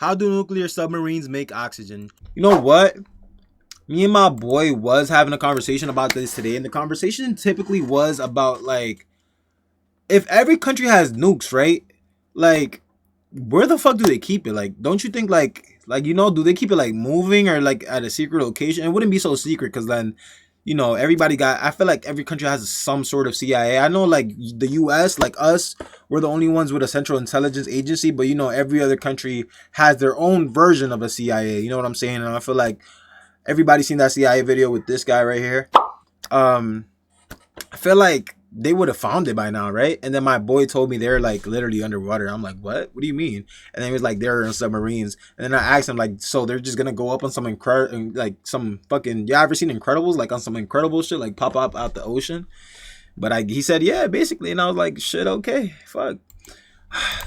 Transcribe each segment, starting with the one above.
How do nuclear submarines make oxygen? You know what? Me and my boy was having a conversation about this today, and the conversation typically was about like if every country has nukes, right? Like, where the fuck do they keep it? Like, don't you think do they keep it like moving or like at a secret location? It wouldn't be so secret because then, everybody got. I feel like every country has some sort of CIA. I know like the U.S., like us, we're the only ones with a central intelligence agency, but every other country has their own version of a CIA. You know what I'm saying? And I feel like everybody's seen that CIA video with this guy right here. I feel like they would have found it by now, right? And then my boy told me they're like literally underwater. I'm like, what? What do you mean? And then he was like, they're in submarines. And then I asked him like, so they're just gonna go up on some some fucking ever seen Incredibles, like on some incredible shit, like pop up out the ocean? But he said, yeah, basically. And I was like, shit, okay, fuck.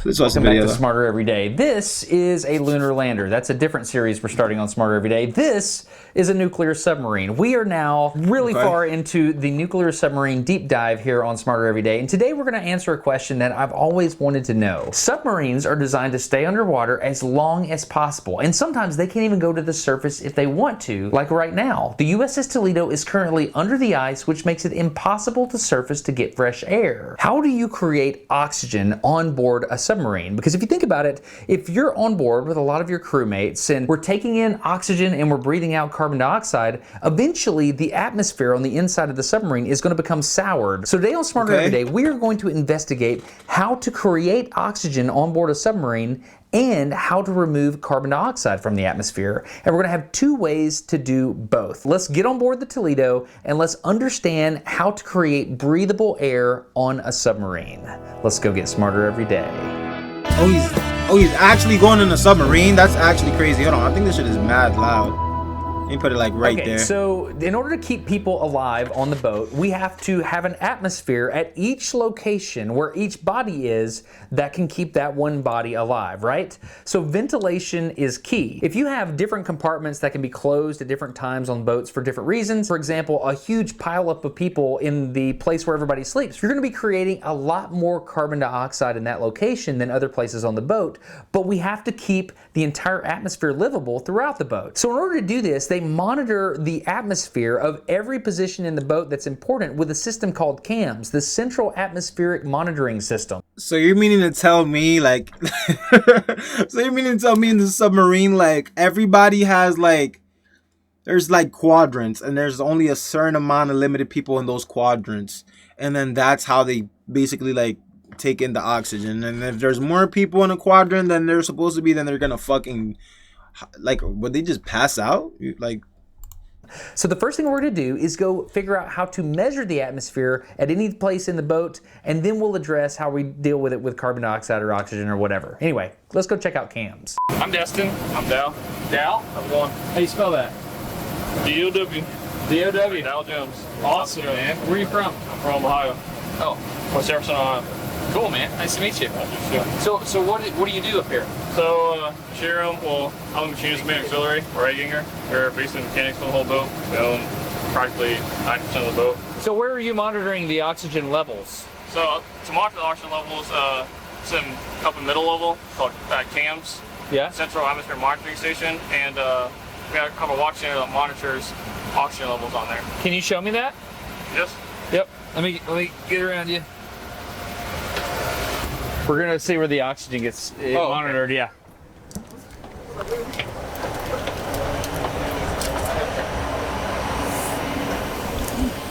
Let's watch the Welcome video. back to Smarter Every Day. This is a lunar lander. That's a different series we're starting on Smarter Every Day. This is a nuclear submarine. We are now really far into the nuclear submarine deep dive here on Smarter Every Day. And today we're going to answer a question that I've always wanted to know. Submarines are designed to stay underwater as long as possible. And sometimes they can't even go to the surface if they want to, like right now. The USS Toledo is currently under the ice, which makes it impossible to surface to get fresh air. How do you create oxygen on board a submarine? Because if you think about it, if you're on board with a lot of your crewmates and we're taking in oxygen and we're breathing out carbon dioxide, eventually the atmosphere on the inside of the submarine is going to become soured. So today on Smarter Every Day, we are going to investigate how to create oxygen on board a submarine and how to remove carbon dioxide from the atmosphere. And we're gonna have two ways to do both. Let's get on board the Toledo and let's understand how to create breathable air on a submarine. Let's go get smarter every day. He's actually going in a submarine? That's actually crazy. Hold on, I think this shit is mad loud. Let me put it like right there. So in order to keep people alive on the boat, we have to have an atmosphere at each location where each body is that can keep that one body alive, right? So ventilation is key. If you have different compartments that can be closed at different times on boats for different reasons, for example, a huge pileup of people in the place where everybody sleeps, you're gonna be creating a lot more carbon dioxide in that location than other places on the boat, but we have to keep the entire atmosphere livable throughout the boat. So in order to do this, they monitor the atmosphere of every position in the boat that's important with a system called CAMS, the Central Atmospheric Monitoring System. So you're meaning to tell me like so you're meaning to tell me in the submarine like everybody has like there's like quadrants and there's only a certain amount of limited people in those quadrants, and then that's how they basically like take in the oxygen, and if there's more people in a quadrant than they're supposed to be, then they're gonna fucking like, would they just pass out? Like, so the first thing we're going to do is go figure out how to measure the atmosphere at any place in the boat, and then we'll address how we deal with it with carbon dioxide or oxygen or whatever. Anyway, let's go check out CAMS. I'm Destin. I'm Dow. Dow? I'm going. How do you spell that? D-O-W. D-O-W. Dow Jones. Awesome, man. Where are you from? I'm from Ohio. Oh, West Jefferson, Ohio. cool, man. Nice to meet you. Yeah. So what do you do up here? So, shear room, well, I'm a machinist main auxiliary, or Egginger. We're basically mechanics for the whole boat. We own practically 90% of the boat. So where are you monitoring the oxygen levels? So, to monitor the oxygen levels, it's up in middle level, called CAMS, Yeah. Central Atmospheric Monitoring Station, and we got a couple watch center that monitors oxygen levels on there. Can you show me that? Yes? Yep. Let me get around you. We're gonna see where the oxygen gets monitored. Okay. Yeah.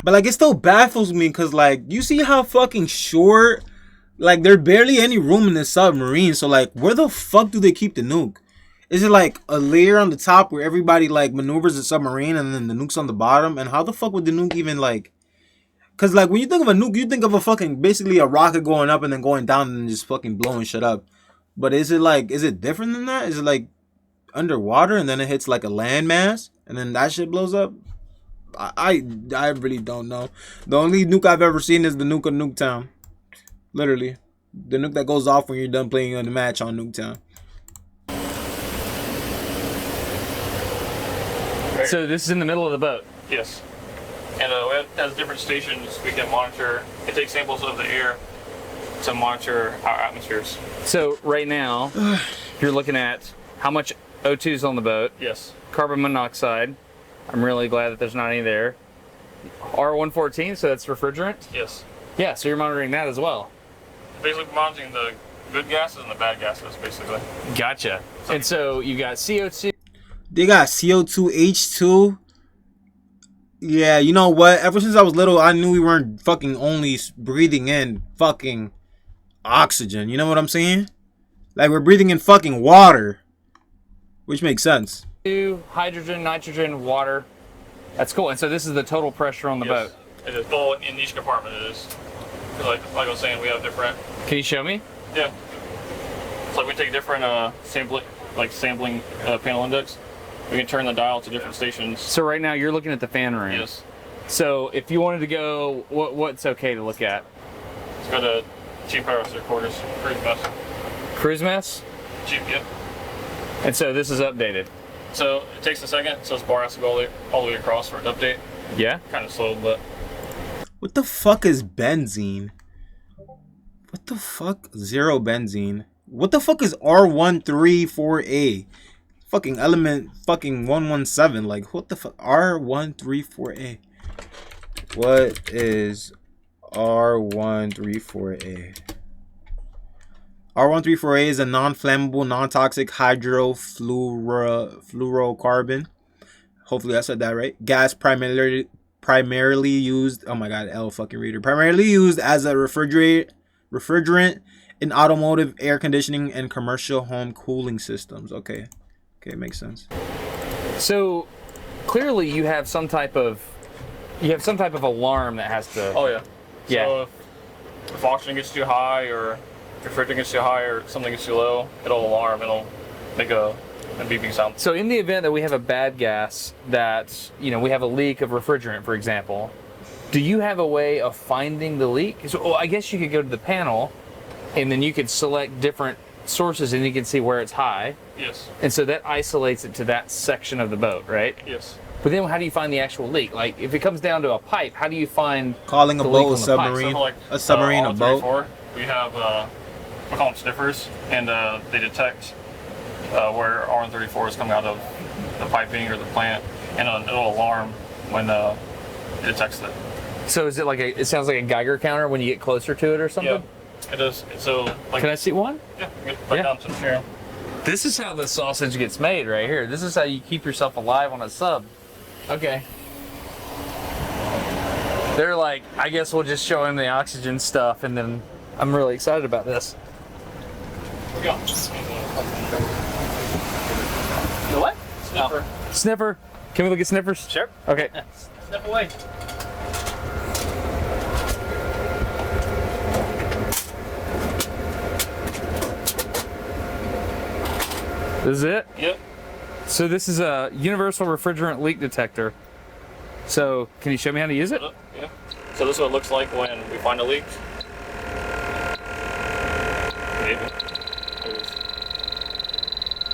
but like it still baffles me because like you see how fucking short, like there's barely any room in this submarine. So like, where the fuck do they keep the nuke? Is it like a layer on the top where everybody like maneuvers the submarine and then the nuke's on the bottom? And how the fuck would the nuke even like? Cause like when you think of a nuke, you think of a fucking basically a rocket going up and then going down and just fucking blowing shit up. But is it different than that? Is it like underwater and then it hits like a landmass and then that shit blows up? I really don't know. The only nuke I've ever seen is the nuke of Nuketown. Literally, the nuke that goes off when you're done playing on the match on Nuketown. So this is in the middle of the boat. Yes. And we have different stations we can monitor and take samples of the air to monitor our atmospheres. So right now, you're looking at How much O2 is on the boat? Yes. Carbon monoxide. I'm really glad that there's not any there. R114, so that's refrigerant? Yes. Yeah, so you're monitoring that as well. Basically monitoring the good gases and the bad gases, basically. Gotcha. And so you got CO2. They got CO2, H2. Yeah, you know what? Ever since I was little, I knew we weren't fucking only breathing in fucking oxygen. You know what I'm saying? Like, we're breathing in fucking water. Which makes sense. Hydrogen, nitrogen, water. That's cool. And so this is the total pressure on the boat. It is. Well, in each compartment it is. Like I was saying, we have different. Can you show me? Yeah. It's like we take different sampling panel index. We can turn the dial to different stations. So right now you're looking at the fan room. Yes. So if you wanted to go, what's okay to look at? Let's go to chief power quarters, cruise mess. Cruise mess? Chief, yeah. And so this is updated. So it takes a second, so this bar has to go all the way across for an update. Yeah? Kind of slow, but... What the fuck is benzene? What the fuck? Zero benzene. What the fuck is R134A? Fucking element fucking 117. Like, what the fuck? R134A. What is R134A? R134A is a non-flammable, non-toxic hydrofluorocarbon. Hopefully I said that right. Gas primarily used. Oh my god, L fucking reader. Primarily used as a refrigerant in automotive, air conditioning, and commercial home cooling systems. Okay, makes sense. So clearly you have some type of alarm that has to. Oh yeah. Yeah. So if oxygen gets too high or refrigerant gets too high or something gets too low, it'll alarm. It'll make a beeping sound. So in the event that we have a bad gas, that we have a leak of refrigerant, for example, do you have a way of finding the leak? So I guess you could go to the panel, and then you could select different sources, and you can see where it's high. Yes. And so that isolates it to that section of the boat, right? Yes. But then how do you find the actual leak? Like, if it comes down to a pipe, how do you find calling a the leak boat on a the pipe? submarine? So like, A submarine, a boat. We have we call them sniffers, and they detect where R134 is coming out of the piping or the plant, and it'll alarm when it detects it. So is it like it sounds like a Geiger counter when you get closer to it or something? Yeah, it is. So like, Can I see one? Yeah, right down to the chair. This is how the sausage gets made right here. This is how you keep yourself alive on a sub. Okay. They're like, I guess we'll just show him the oxygen stuff, and then I'm really excited about this. Yeah. The what? Sniffer. Sniffer. Can we look at sniffers? Sure. Okay. Sniff away. This is it? Yep. So this is a universal refrigerant leak detector. So can you show me how to use it? Yeah. So this is what it looks like when we find a leak.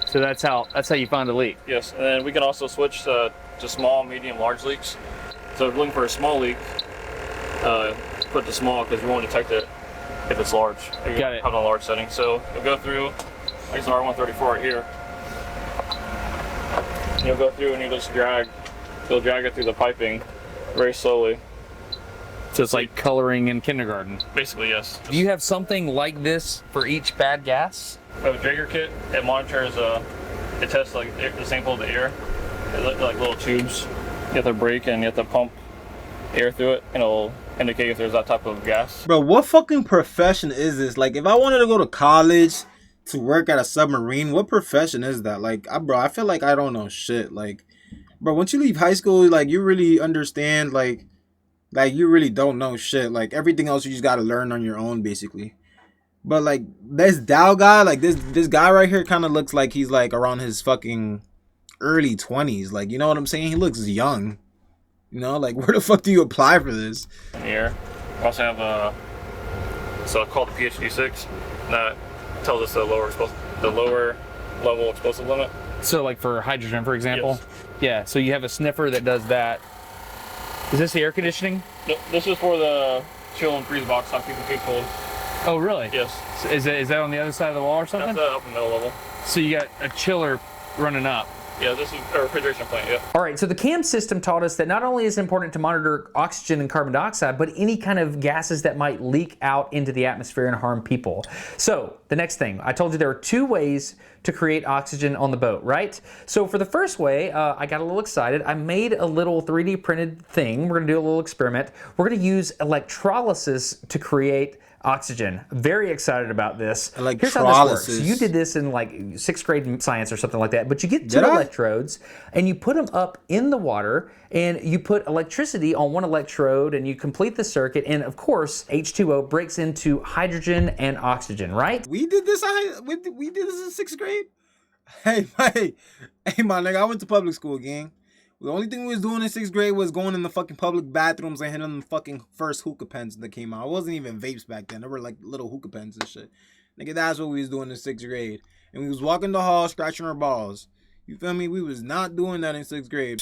So that's how you find a leak. Yes, and then we can also switch to small, medium, large leaks. So if you're looking for a small leak, put the small because we won't detect it if it's large. Got it. Have it on large setting. So you'll go through, like the R134 right here. You'll go through and you'll drag it through the piping very slowly. So it's like coloring in kindergarten. Basically, yes. Do you have something like this for each bad gas? We have a Jaeger kit. It monitors, it tests like the sample of the air. It's like little tubes. You have to brake and you have to pump air through it, and it'll indicate if there's that type of gas. Bro, what fucking profession is this? Like, if I wanted to go to college to work at a submarine, what profession is that? Like, bro, I feel like I don't know shit. Like, bro, once you leave high school, like, you really understand, like you really don't know shit. Like, everything else you just gotta learn on your own, basically. But, like, this Dow guy, like, this guy right here kind of looks like he's, like, around his fucking early 20s. Like, you know what I'm saying? He looks young. You know, like, where the fuck do you apply for this? Here, we also have so called the PhD6 that tells us the lower level explosive limit. So like for hydrogen, for example? Yes. Yeah, so you have a sniffer that does that. Is this the air conditioning? No, this is for the chill and freeze box, not keeping food cold. Oh, really? Yes. So is that on the other side of the wall or something? That's the upper middle level. So you got a chiller running up. Yeah, this is a refrigeration plant, yeah. All right, so the CAM system taught us that not only is it important to monitor oxygen and carbon dioxide, but any kind of gases that might leak out into the atmosphere and harm people. So the next thing, I told you there are 2 ways to create oxygen on the boat, right? So for the first way, I got a little excited. I made a little 3D printed thing. We're gonna do a little experiment. We're gonna use electrolysis to create oxygen. Very excited about this. Here's how this works. You did this in like 6th grade science or something like that, but you get 2 electrodes and you put them up in the water and you put electricity on one electrode and you complete the circuit, and of course H2O breaks into hydrogen and oxygen, right? We did this in 6th grade? Hey, my nigga, I went to public school, gang. The only thing we was doing in 6th grade was going in the fucking public bathrooms and hitting the fucking first hookah pens that came out. It wasn't even vapes back then. They were like little hookah pens and shit. Nigga, that's what we was doing in 6th grade. And we was walking the hall scratching our balls. You feel me? We was not doing that in 6th grade.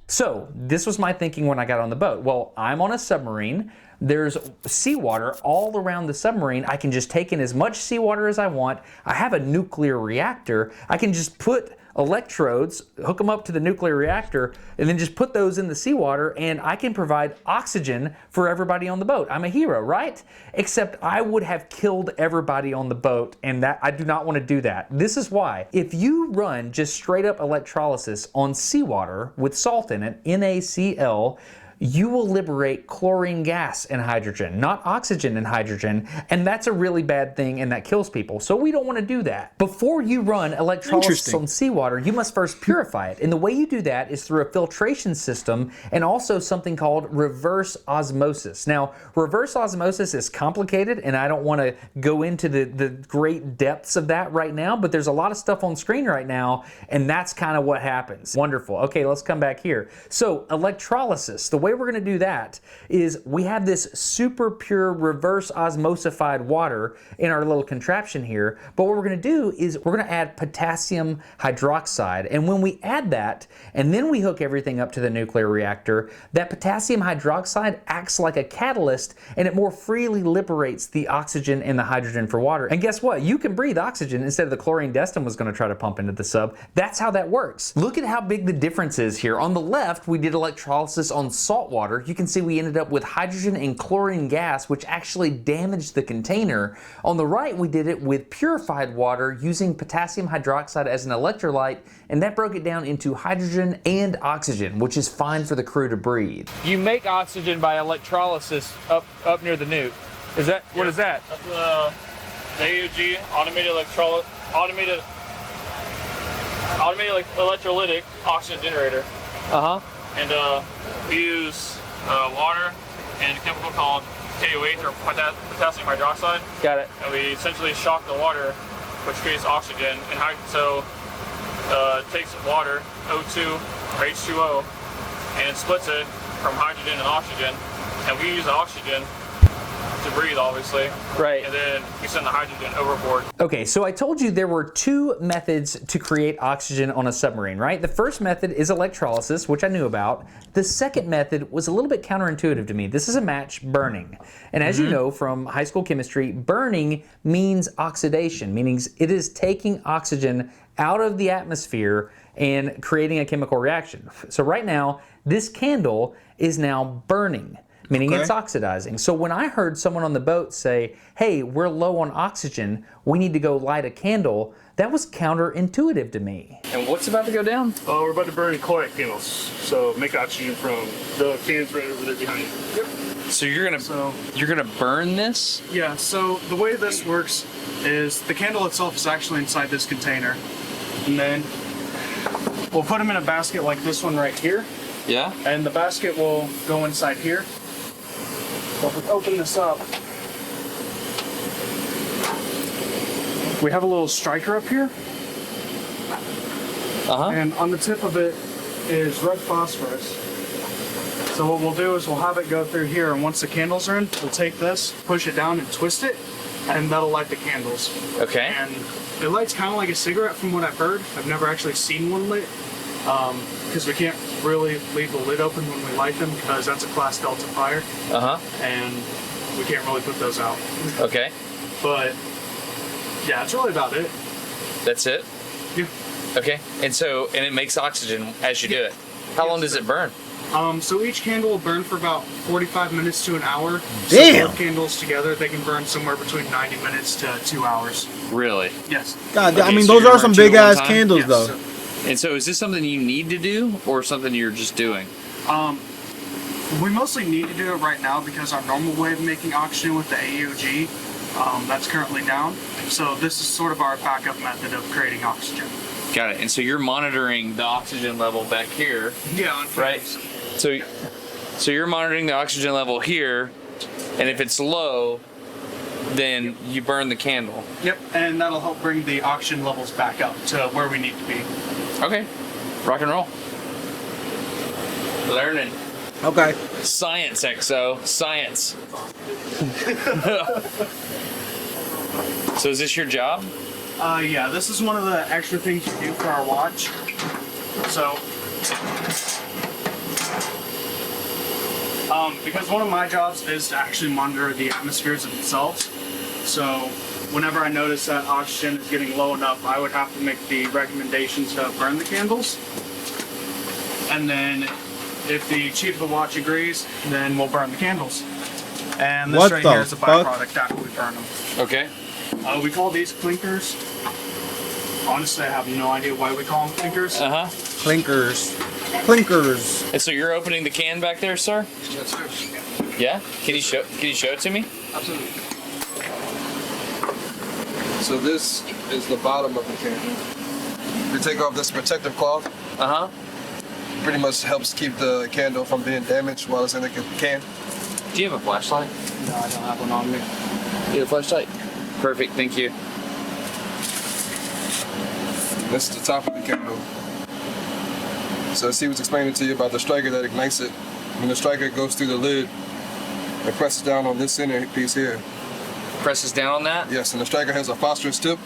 So this was my thinking when I got on the boat. Well, I'm on a submarine. There's seawater all around the submarine. I can just take in as much seawater as I want. I have a nuclear reactor. I can just put electrodes, hook them up to the nuclear reactor, and then just put those in the seawater, and I can provide oxygen for everybody on the boat. I'm a hero, right? Except I would have killed everybody on the boat, and that I do not want to do that. This is why. If you run just straight up electrolysis on seawater with salt in it, NaCl, you will liberate chlorine gas and hydrogen, not oxygen and hydrogen, and that's a really bad thing and that kills people. So we don't want to do that. Before you run electrolysis on seawater, you must first purify it. And the way you do that is through a filtration system and also something called reverse osmosis. Now, reverse osmosis is complicated and I don't want to go into the great depths of that right now, but there's a lot of stuff on screen right now and that's kind of what happens. Wonderful. Okay, let's come back here. So electrolysis, the way we're going to do that is we have this super pure reverse osmosified water in our little contraption here, but what we're going to do is we're going to add potassium hydroxide, and when we add that and then we hook everything up to the nuclear reactor, that potassium hydroxide acts like a catalyst and it more freely liberates the oxygen and the hydrogen for water. And guess what? You can breathe oxygen instead of the chlorine Destin was going to try to pump into the sub. That's how that works. Look at how big the difference is here. On the left, we did electrolysis on salt water. You can see we ended up with hydrogen and chlorine gas, which actually damaged the container. On the right, we did it with purified water using potassium hydroxide as an electrolyte, and that broke it down into hydrogen and oxygen, which is fine for the crew to breathe. You make oxygen by electrolysis up near the nuke. Is that what is that? That's the AUG, automated electrolytic oxygen generator. And we use water and a chemical called KOH, or potassium hydroxide. Got it. And we essentially shock the water, which creates oxygen. And so it takes water, O2 or H2O, and it splits it from hydrogen and oxygen. And we use the oxygen to breathe, obviously. Right. And then we send the hydrogen overboard. Okay, so I told you there were 2 methods to create oxygen on a submarine, right? The first method is electrolysis, which I knew about. The second method was a little bit counterintuitive to me. This is a match burning. And as you know from high school chemistry, burning means oxidation, meaning it is taking oxygen out of the atmosphere and creating a chemical reaction. So right now, this candle is now burning, meaning it's oxidizing. So when I heard someone on the boat say, hey, we're low on oxygen, we need to go light a candle, that was counterintuitive to me. And what's about to go down? We're about to burn chloride candles, so make oxygen from the cans right over there behind you. Yep. So you're gonna burn this? Yeah, so the way this works is the candle itself is actually inside this container. And then we'll put them in a basket like this one right here. Yeah. And the basket will go inside here. So if we open this up, we have a little striker up here. And on the tip of it is red phosphorus. So what we'll do is we'll have it go through here, and once the candles are in, we'll take this, push it down and twist it, and that'll light the candles. Okay. And it lights kind of like a cigarette from what I've heard. I've never actually seen one lit, because we can't really leave the lid open when we light them because that's a class Delta fire. And we can't really put those out. Okay. But yeah, that's really about it. That's it? Yeah. Okay, and it makes oxygen as you do it. How long does it burn? So each candle will burn for about 45 minutes to an hour. Damn! So both candles together, they can burn somewhere between 90 minutes to 2 hours. Really? Yes. God, Okay, I mean, so those you're are some burning two big at one ass time? candles, Yes. though. And so is this something you need to do or something you're just doing? We mostly need to do it right now because our normal way of making oxygen with the AOG, that's currently down. So this is sort of our backup method of creating oxygen. Got it. And so you're monitoring the oxygen level back here, Yeah, on right? So you're monitoring the oxygen level here, and if it's low, then you burn the candle. Yep, and that'll help bring the oxygen levels back up to where we need to be. Okay. Rock and roll. Learning. Okay. Science, XO. Science. So is this your job? Yeah, this is one of the extra things we do for our watch. So, because one of my jobs is to actually monitor the atmospheres themselves. So, whenever I notice that oxygen is getting low enough, I would have to make the recommendation to burn the candles. And then, if the chief of the watch agrees, then we'll burn the candles. And this What right the here is a fuck? byproduct after we burn them. Okay. We call these clinkers. Honestly, I have no idea why we call them clinkers. Uh-huh. Clinkers. Clinkers. And so you're opening the can back there, sir? Yes, sir. Yeah? Can you show it to me? Absolutely. So this is the bottom of the can. We take off this protective cloth. Uh-huh. Pretty much helps keep the candle from being damaged while it's in the can. Do you have a flashlight? No, I don't have one on me. You have a flashlight? Perfect, thank you. This is the top of the candle. So Steve was explaining to you about the striker that ignites it. When the striker goes through the lid, it presses down on this center piece here. Presses down on that? Yes, and the striker has a phosphorus tip.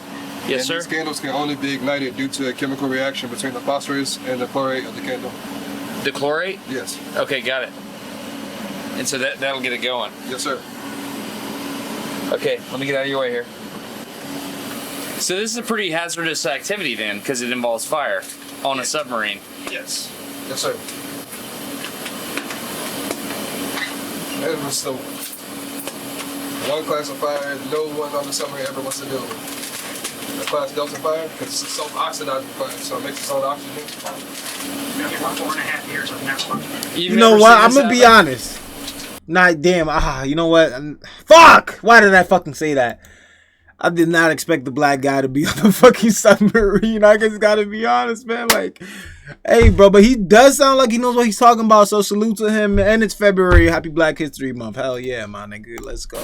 Yes, and sir. These candles can only be ignited due to a chemical reaction between the phosphorus and the chlorate of the candle. The chlorate? Yes. Okay, got it. And so that'll get it going. Yes, sir. Okay, let me get out of your way here. So this is a pretty hazardous activity then, because it involves fire on a submarine. Yes. Yes, sir. That was the one class of fire no one on the submarine ever wants to deal with. The class Delta fire, because it's a self-oxidizing fire, so it makes its own oxygen. Maybe about 4.5 years of next one. You've You know never what? seen I'm this gonna be happen? honest. Nah, damn. You know what? Fuck! Why did I fucking say that? I did not expect the black guy to be on the fucking submarine. I just gotta be honest, man. Like, hey, bro, but he does sound like he knows what he's talking about. So salute to him. And it's February. Happy Black History Month. Hell yeah, my nigga. Let's go.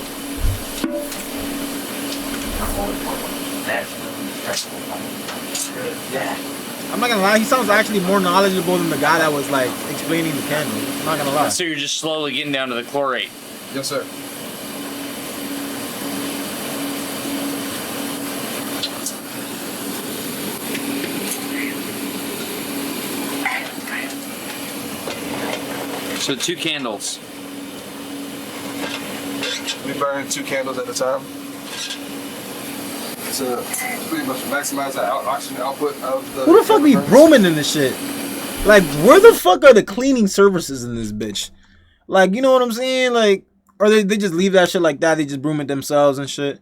I'm not gonna lie. He sounds actually more knowledgeable than the guy that was like explaining the candle. I'm not gonna lie. So you're just slowly getting down to the chlorate. Yes, sir. So 2 candles. We burn 2 candles at a time to pretty much maximize the oxygen output of the. Who the fuck be brooming in this shit? Like, where the fuck are the cleaning services in this bitch? Like, you know what I'm saying? Like, or they just leave that shit like that. They just broom it themselves and shit.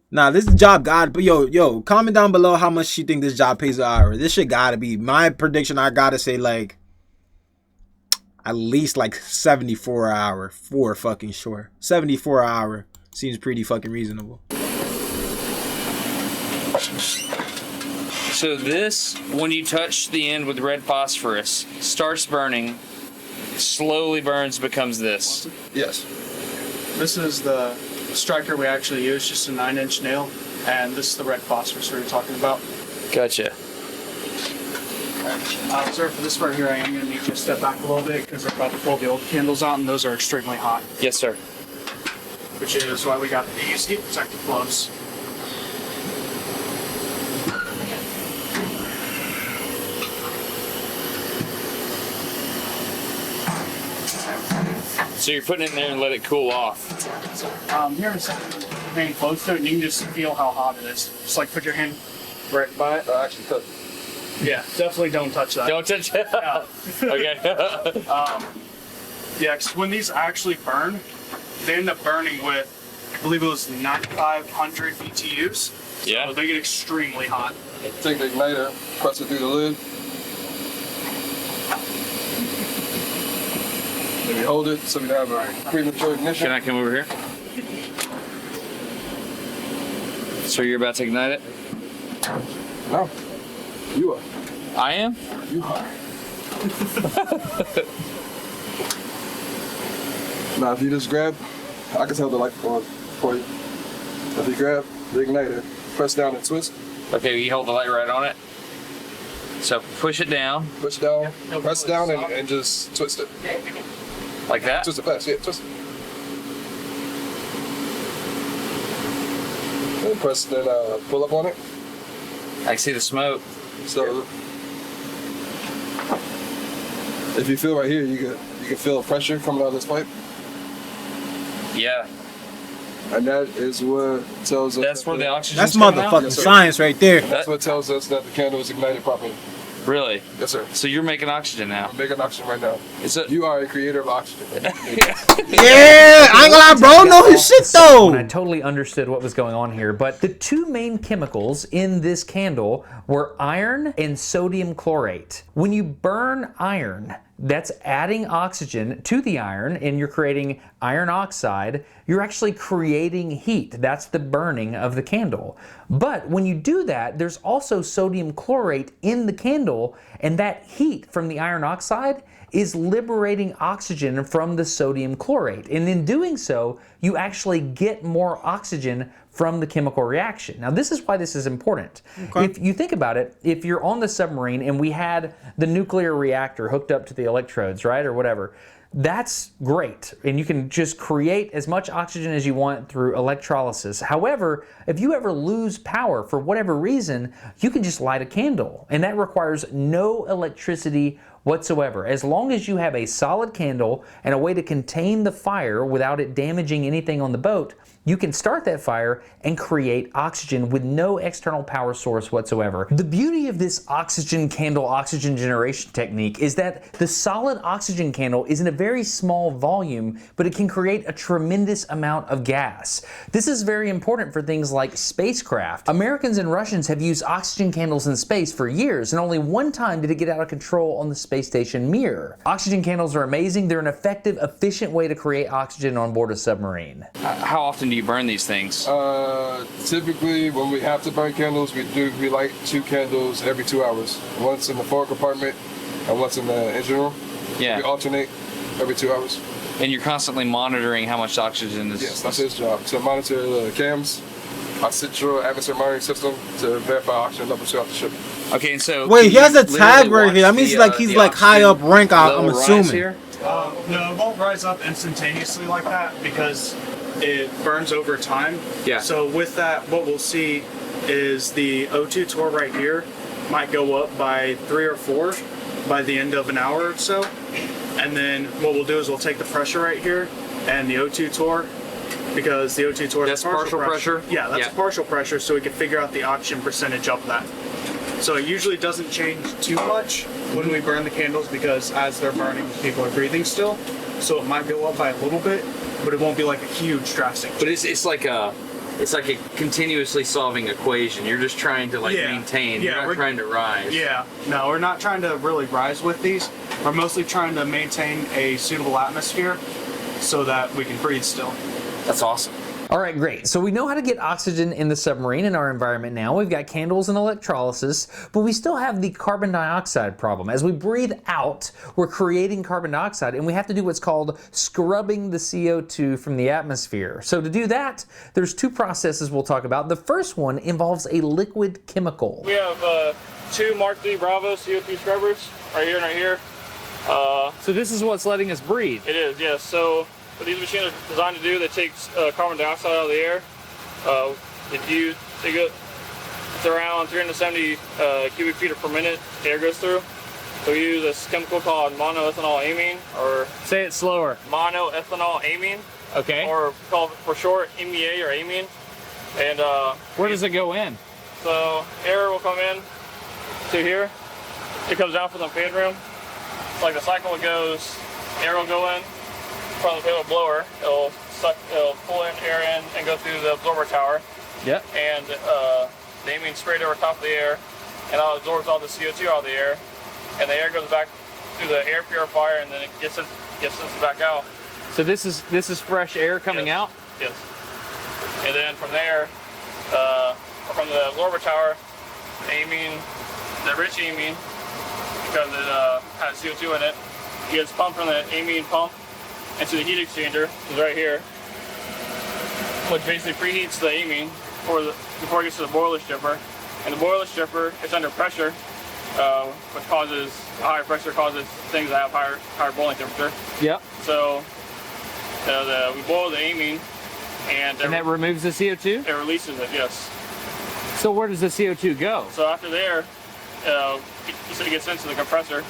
Nah, this job got. But yo, comment down below how much you think this job pays an hour. This shit gotta be. My prediction, I gotta say like at least like 74 an hour for fucking sure. 74 an hour seems pretty fucking reasonable. So this, when you touch the end with red phosphorus, starts burning, slowly burns, becomes this. Yes. This is the striker we actually use, just a 9-inch nail, and this is the red phosphorus we were talking about. Gotcha. Sir, for this part here, I am going to need you to step back a little bit because we're about to pull the old candles out, and those are extremely hot, Yes, sir. which is why we got these heat protective gloves. So you're putting it in there and let it cool off. Here in a second, hang close to it, and you can just feel how hot it is. Just like put your hand right by it. Actually, touch. Yeah, definitely don't touch that. Don't touch it. Okay. Yeah, because when these actually burn, they end up burning with, I believe it was 9,500 BTUs. Yeah. So they get extremely hot. Take the igniter, press it through the lid. Maybe hold it so we don't have a premature ignition. Can I come over here? So you're about to ignite it? No. You are. I am? You are. Now, if you just grab, I can tell the light on for you. If you grab the igniter, press down and twist. Okay, you hold the light right on it. So push it down. Push down, press down, and just twist it. Like that? Twist it fast, yeah, twist it. And press, then pull up on it. I can see the smoke. So, if you feel right here, you can feel pressure coming out of this pipe. Yeah. And that is what tells us. That's where the oxygen. That's motherfucking Yes, sir. science right there. That's what tells us that the candle is ignited properly. Really? Yes, sir. So you're making oxygen now. I'm making oxygen right now. Is it? You are a creator of oxygen. Yeah, I ain't gonna lie, bro. Know his shit And I though. totally understood what was going on here, but the two main chemicals in this candle were iron and sodium chlorate. When you burn iron, that's adding oxygen to the iron and you're creating iron oxide. You're actually creating heat. That's the burning of the candle. But when you do that, there's also sodium chlorate in the candle, and that heat from the iron oxide is liberating oxygen from the sodium chlorate. And in doing so, you actually get more oxygen from the chemical reaction. Now, this is why this is important. Okay. If you think about it, if you're on the submarine and we had the nuclear reactor hooked up to the electrodes, right, or whatever, that's great. And you can just create as much oxygen as you want through electrolysis. However, if you ever lose power for whatever reason, you can just light a candle. And that requires no electricity whatsoever. As long as you have a solid candle and a way to contain the fire without it damaging anything on the boat, you can start that fire and create oxygen with no external power source whatsoever. The beauty of this oxygen candle oxygen generation technique is that the solid oxygen candle is in a very small volume, but it can create a tremendous amount of gas. This is very important for things like spacecraft. Americans and Russians have used oxygen candles in space for years, and only one time did it get out of control on the space station Mir. Oxygen candles are amazing. They're an effective, efficient way to create oxygen on board a submarine. How often do you burn these things? Typically, when we have to burn candles, we light 2 candles every 2 hours. Once in the forward compartment and once in the engine room. Yeah. We alternate every 2 hours. And you're constantly monitoring how much oxygen is. Yes, that's his job, to monitor the cams, our central atmosphere monitoring system, to verify oxygen levels throughout the ship. Okay, and so. Wait, can he has you a tag literally right here. That watch means the, he's the like high up oxygen rank. I'm level rise assuming. here? No, it won't rise up instantaneously like that because it burns over time. Yeah. So with that, what we'll see is the O2 torr right here might go up by 3 or 4 by the end of an hour or so. And then what we'll do is we'll take the pressure right here and the O2 torr, because the O2 torr That's is partial pressure? Yeah, that's Yeah. partial pressure, so we can figure out the oxygen percentage of that. So it usually doesn't change too much when we burn the candles because as they're burning, people are breathing still. So it might go up by a little bit, but it won't be like a huge drastic change. But it's like a continuously solving equation. You're just trying to maintain. Yeah, You're not trying to rise. Yeah, no, we're not trying to really rise with these. We're mostly trying to maintain a suitable atmosphere so that we can breathe still. That's awesome. All right, great. So we know how to get oxygen in the submarine in our environment now. We've got candles and electrolysis, but we still have the carbon dioxide problem. As we breathe out, we're creating carbon dioxide, and we have to do what's called scrubbing the CO2 from the atmosphere. So to do that, there's 2 processes we'll talk about. The first one involves a liquid chemical. We have 2 Mark III Bravo CO2 scrubbers right here and right here. So this is what's letting us breathe. It is, yes. So what these machines are designed to do, they take carbon dioxide out of the air. It's around 370 cubic feet per minute the air goes through. So we use this chemical called monoethanol amine, or Say it slower. monoethanol amine, Okay. or called for short MEA or amine. And Where does it go in? So air will come in to here. It comes down from the fan room. Like the cycle it goes, air will go in from the blower. It'll pull in air in and go through the absorber tower. Yep. And the amine sprayed over top of the air, and it absorbs all the CO2 out of the air, and the air goes back through the air purifier, and then it gets it back out. So this is fresh air coming out? Yes. And then from there, from the absorber tower, the rich amine, because it has CO2 in it, gets pumped from the amine pump into the heat exchanger, which is right here, which basically preheats the amine before it gets to the boiler stripper. And the boiler stripper is under pressure, which causes higher pressure causes things that have higher boiling temperature. Yep. So we boil the amine, and that removes the CO2? It releases it, yes. So where does the CO2 go? So after there, it gets into the compressor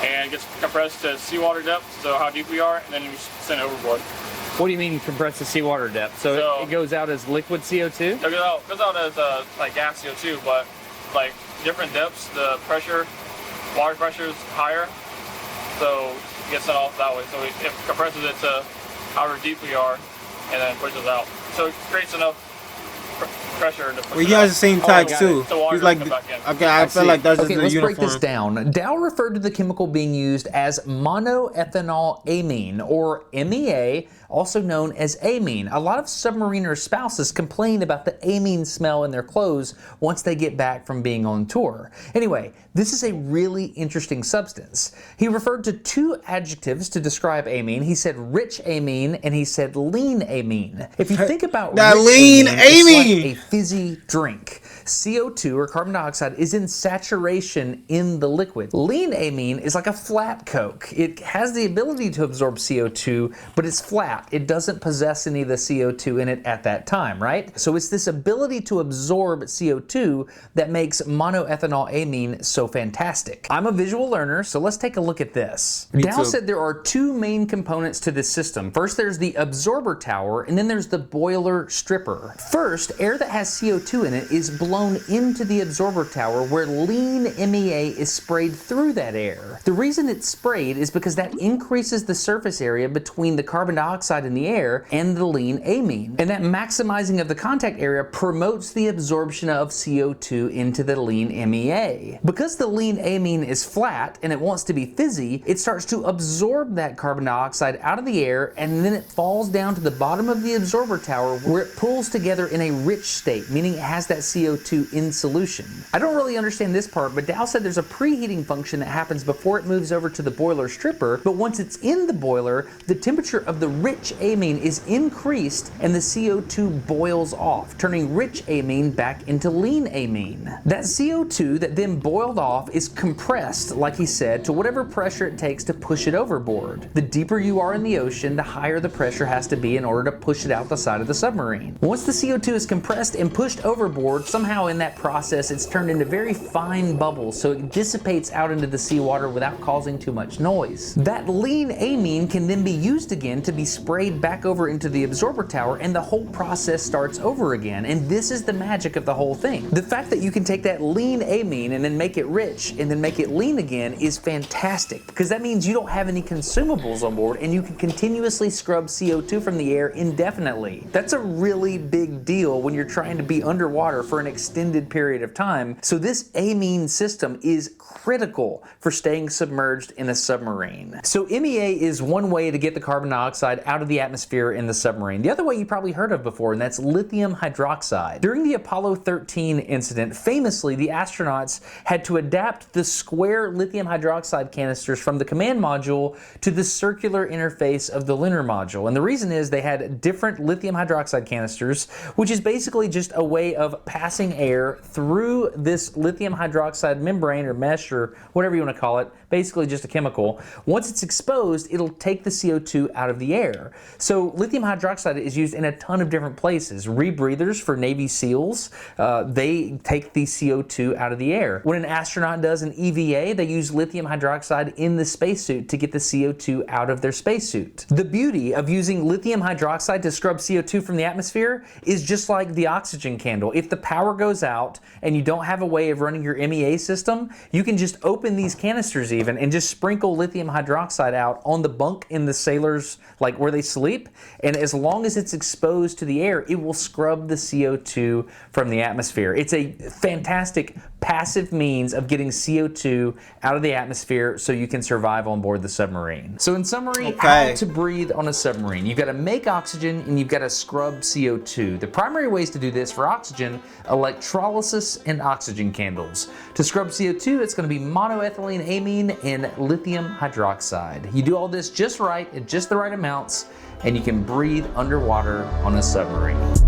and gets compressed to seawater depth, so how deep we are, and then we send it overboard. What do you mean compressed to seawater depth? So it goes out as liquid CO2? It goes out as like gas CO2, but like different depths, the water pressure is higher, so it gets sent off that way. So it compresses it to however deep we are, and then pushes it out. So it creates enough pressure to push well, he has the same tags too. He's like, okay, I feel like that's just let's uniform. break this down. Dow referred to the chemical being used as monoethanol amine, or MEA, also known as amine. A lot of submariner spouses complain about the amine smell in their clothes once they get back from being on tour. Anyway, this is a really interesting substance. He referred to two adjectives to describe amine. He said rich amine and he said lean amine. If you think about that rich lean amine, it's amine, like a fizzy drink. CO2, or carbon dioxide, is in saturation in the liquid. Lean amine is like a flat Coke. It has the ability to absorb CO2, but it's flat. It doesn't possess any of the CO2 in it at that time, right? So it's this ability to absorb CO2 that makes monoethanol amine so fantastic. I'm a visual learner, so let's take a look at this. Dow said there are two main components to this system. First, there's the absorber tower, and then there's the boiler stripper. First, air that has CO2 in it is blown into the absorber tower, where lean MEA is sprayed through that air. The reason it's sprayed is because that increases the surface area between the carbon dioxide in the air and the lean amine. And that maximizing of the contact area promotes the absorption of CO2 into the lean MEA. Because the lean amine is flat and it wants to be fizzy, it starts to absorb that carbon dioxide out of the air, and then it falls down to the bottom of the absorber tower, where it pulls together in a rich state, meaning it has that CO2 in solution. I don't really understand this part, but Dow said there's a preheating function that happens before it moves over to the boiler stripper, but once it's in the boiler, the temperature of the rich amine is increased and the CO2 boils off, turning rich amine back into lean amine. That CO2 that then boiled off is compressed, like he said, to whatever pressure it takes to push it overboard. The deeper you are in the ocean, the higher the pressure has to be in order to push it out the side of the submarine. Once the CO2 is compressed and pushed overboard, somehow in that process it's turned into very fine bubbles, so it dissipates out into the seawater without causing too much noise. That lean amine can then be used again to be sprayed back over into the absorber tower, and the whole process starts over again. And this is the magic of the whole thing. The fact that you can take that lean amine and then make it rich and then make it lean again is fantastic, because that means you don't have any consumables on board and you can continuously scrub CO2 from the air indefinitely. That's a really big deal when you're trying to be underwater for an extended period of time. So this amine system is critical for staying submerged in a submarine. So MEA is one way to get the carbon dioxide out of the atmosphere in the submarine. The other way you probably heard of before, and that's lithium hydroxide. During the Apollo 13 incident, famously, the astronauts had to adapt the square lithium hydroxide canisters from the command module to the circular interface of the lunar module. And the reason is they had different lithium hydroxide canisters, which is basically just a way of passing air through this lithium hydroxide membrane or mesh or pressure, whatever you want to call it, basically just a chemical. Once it's exposed, it'll take the CO2 out of the air. So lithium hydroxide is used in a ton of different places. Rebreathers for Navy SEALs, they take the CO2 out of the air. When an astronaut does an EVA, they use lithium hydroxide in the spacesuit to get the CO2 out of their spacesuit. The beauty of using lithium hydroxide to scrub CO2 from the atmosphere is just like the oxygen candle. If the power goes out and you don't have a way of running your MEA system, you can just open these canisters even and just sprinkle lithium hydroxide out on the bunk in the sailors, like where they sleep, and as long as it's exposed to the air, it will scrub the CO2 from the atmosphere. It's a fantastic passive means of getting CO2 out of the atmosphere so you can survive on board the submarine. So in summary, how to breathe on a submarine. You've got to make oxygen and you've got to scrub CO2. The primary ways to do this for oxygen, electrolysis and oxygen candles. To scrub CO2, it's going to be monoethylene amine and lithium hydroxide. You do all this just right at just the right amounts and you can breathe underwater on a submarine.